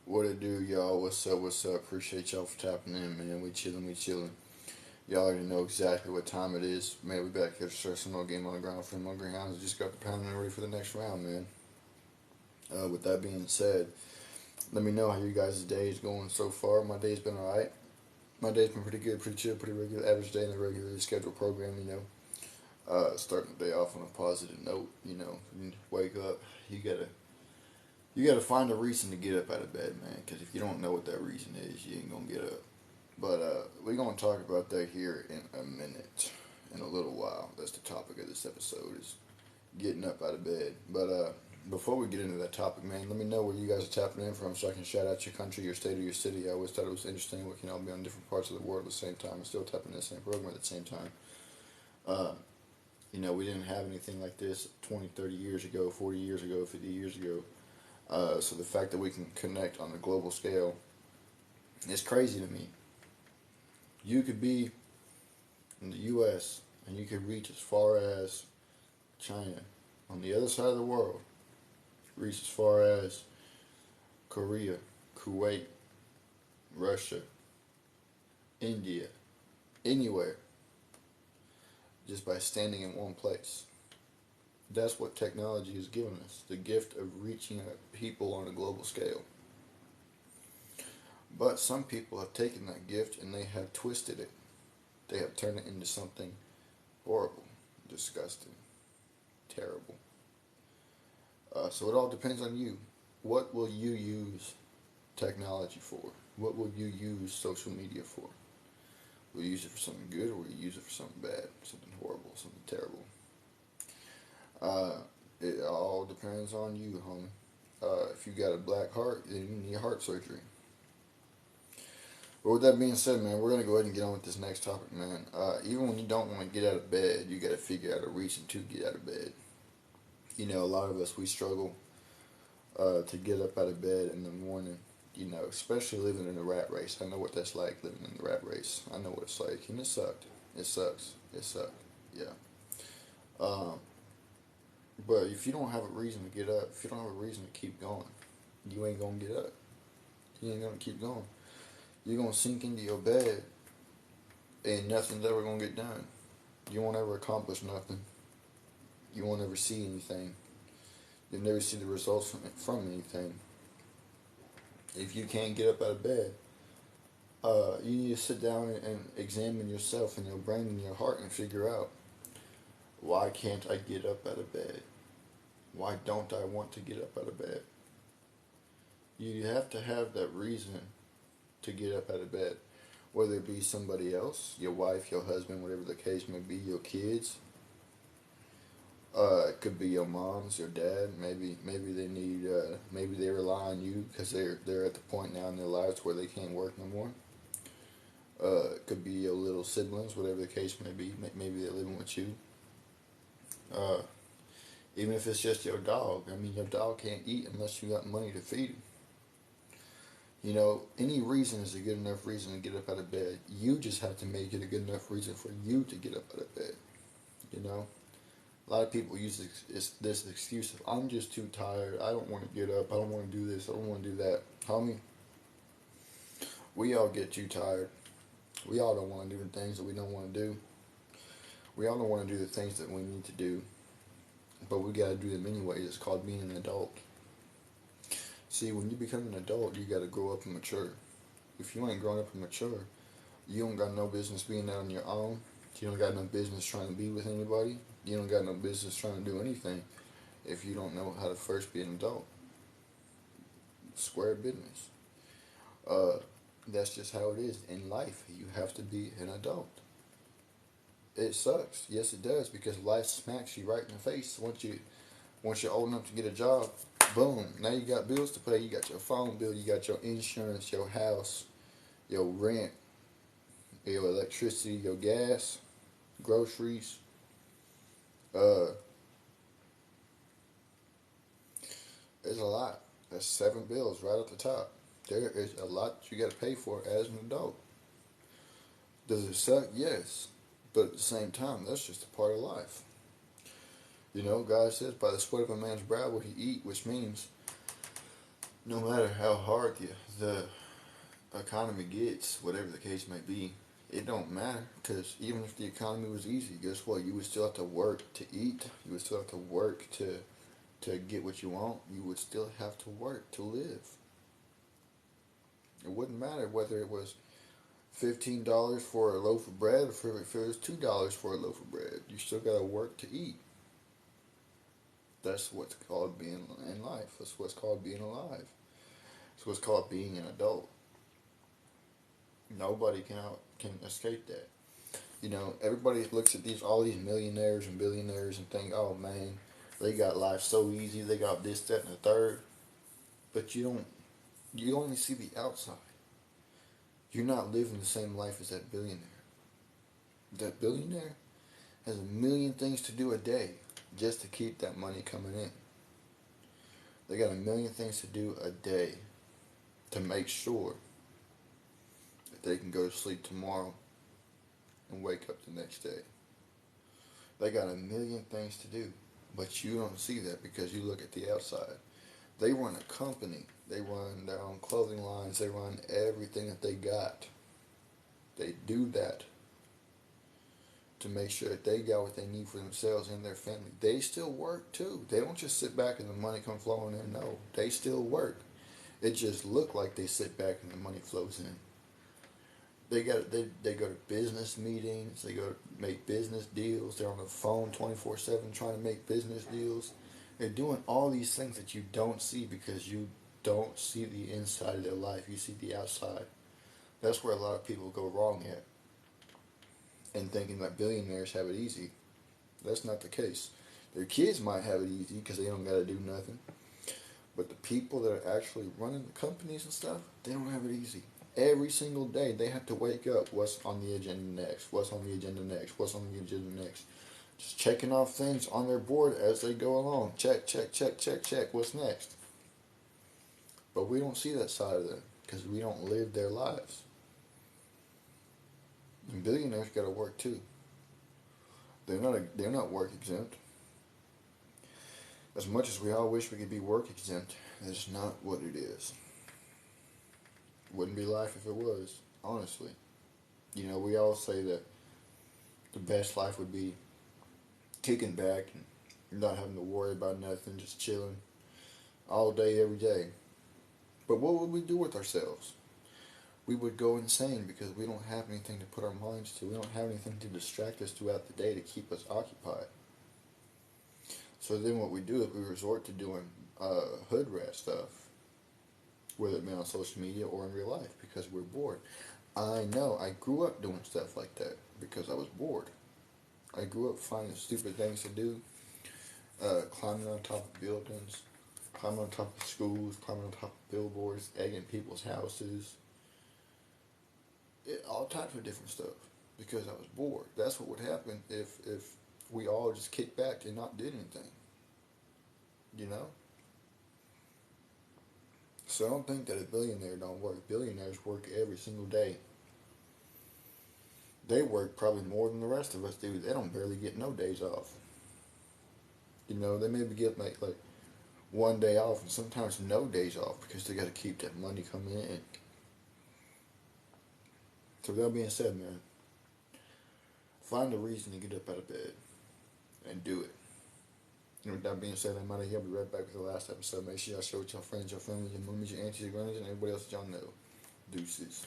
What it do, y'all? What's up? What's up? Appreciate y'all for tapping in, man. We chillin', we chillin'. Y'all already know exactly what time it is. Man, we back here to start some more game on the ground for my greenhouse. Just got the pounding ready for the next round, man. With that being said, let me know how you guys' day is going so far. My day's been alright. My day's been pretty good, pretty chill, pretty regular, average day in the regularly scheduled program, starting the day off on a positive note, you wake up, you gotta find a reason to get up out of bed, man. Because if you don't know what that reason is, you ain't gonna get up. But we're gonna talk about that here in a minute, in a little while. That's the topic of this episode is getting up out of bed. But before we get into that topic, man, let me know where you guys are tapping in from so I can shout out your country, your state, or your city. I always thought it was interesting we can all be on different parts of the world at the same time and still tapping in the same program at the same time. Uh, we didn't have anything like this 20, 30 years ago, 40 years ago, 50 years ago. So the fact that we can connect on a global scale is crazy to me. You could be in the U.S. and you could reach as far as China. On the other side of the world, reach as far as Korea, Kuwait, Russia, India, anywhere, just by standing in one place. That's what technology has given us, the gift of reaching people on a global scale. But some people have taken that gift and they have twisted it. They have turned it into something horrible, disgusting, terrible. So it all depends on you. What will you use technology for? What will you use social media for? Will you use it for something good or will you use it for something bad, something horrible, something terrible? It all depends on you, homie. If you got a black heart, then you need heart surgery. But with that being said, man, we're going to go ahead and get on with this next topic, man. Even when you don't want to get out of bed, you got to figure out a reason to get out of bed. A lot of us, we struggle to get up out of bed in the morning, especially living in a rat race. I know what that's like, living in the rat race. I know what it's like, and it sucked. It sucks. It sucked. Yeah. But if you don't have a reason to get up, if you don't have a reason to keep going, you ain't going to get up. You ain't going to keep going. You're going to sink into your bed and nothing's ever going to get done. You won't ever accomplish nothing. You won't ever see anything. You'll never see the results from anything. If you can't get up out of bed, you need to sit down and examine yourself and your brain and your heart and figure out, why can't I get up out of bed? Why don't I want to get up out of bed? You have to have that reason to get up out of bed. Whether it be somebody else, your wife, your husband, whatever the case may be, your kids. It could be your moms, your dad. Maybe they need. Maybe they rely on you because they're at the point now in their lives where they can't work no more. It could be your little siblings, whatever the case may be. Maybe they're living with you. Uh, Even if it's just your dog. I mean, your dog can't eat unless you got money to feed him. Any reason is a good enough reason to get up out of bed. You just have to make it a good enough reason for you to get up out of bed. A lot of people use this excuse of, I'm just too tired, I don't want to get up, I don't want to do this, I don't want to do that. Homie, we all get too tired. We all don't want to do the things that we don't want to do. We all don't want to do the things that we need to do. But we got to do them anyways. It's called being an adult. See, when you become an adult, you got to grow up and mature. If you ain't grown up and mature, you don't got no business being out on your own. You don't got no business trying to be with anybody. You don't got no business trying to do anything if you don't know how to first be an adult. Square business. That's just how it is in life. You have to be an adult. It sucks. Yes, it does, because life smacks you right in the face. Once you're old enough to get a job, boom, now you got bills to pay. You got your phone bill, you got your insurance, your house, your rent, your electricity, your gas, groceries. It's a lot. That's 7 bills right at the top. There is a lot that you got to pay for as an adult. Does it suck? Yes. But at the same time, that's just a part of life. God says, by the sweat of a man's brow will he eat, which means No matter how hard the economy gets, whatever the case may be, it don't matter because even if the economy was easy, guess what? You would still have to work to eat. You would still have to work to get what you want. You would still have to work to live. It wouldn't matter whether it was $15 for a loaf of bread or if it was $2 for a loaf of bread. You still gotta work to eat. That's what's called being in life. That's what's called being alive. That's what's called being an adult. Nobody can escape that. You know, everybody looks at all these millionaires and billionaires and think, oh man, they got life so easy. They got this, that, and the third. But you don't. You only see the outside. You're not living the same life as that billionaire. That billionaire has a million things to do a day just to keep that money coming in. They got a million things to do a day to make sure that they can go to sleep tomorrow and wake up the next day. They got a million things to do, but you don't see that because you look at the outside. They run a company. They run their own clothing lines. They run everything that they got. They do that to make sure that they got what they need for themselves and their family. They still work too. They don't just sit back and the money come flowing in. No, they still work. It just look like they sit back and the money flows in. They go to business meetings. They go to make business deals. They're on the phone 24/7 trying to make business deals. They're doing all these things that you don't see because you don't see the inside of their life. You see the outside. That's where a lot of people go wrong at. And thinking that billionaires have it easy. That's not the case. Their kids might have it easy because they don't got to do nothing. But the people that are actually running the companies and stuff, they don't have it easy. Every single day they have to wake up. What's on the agenda next? What's on the agenda next? What's on the agenda next? Just checking off things on their board as they go along. Check, check, check, check, check. What's next? But we don't see that side of them because we don't live their lives. And billionaires got to work too. They're not work exempt. As much as we all wish we could be work exempt, that's not what it is. Wouldn't be life if it was, honestly. You know, we all say that the best life would be kicking back and not having to worry about nothing, just chilling all day, every day. But what would we do with ourselves? We would go insane because we don't have anything to put our minds to. We don't have anything to distract us throughout the day to keep us occupied. So then what we do is we resort to doing hood rat stuff, whether it be on social media or in real life, because we're bored. I know, I grew up doing stuff like that because I was bored. I grew up finding stupid things to do, climbing on top of buildings, climbing on top of schools, climbing on top of billboards, egging people's houses, all types of different stuff because I was bored. That's what would happen if we all just kicked back and not did anything. You know? So I don't think that a billionaire don't work. Billionaires work every single day. They work probably more than the rest of us do. They don't barely get no days off. You know, they maybe get like one day off and sometimes no days off because they got to keep that money coming in. So with that being said, man, find a reason to get up out of bed and do it. And with that being said, I'm out of here. I'll be right back with the last episode. Make sure y'all share with your friends, your families, your mummies, your aunties, your grannies, and everybody else that y'all know. Deuces.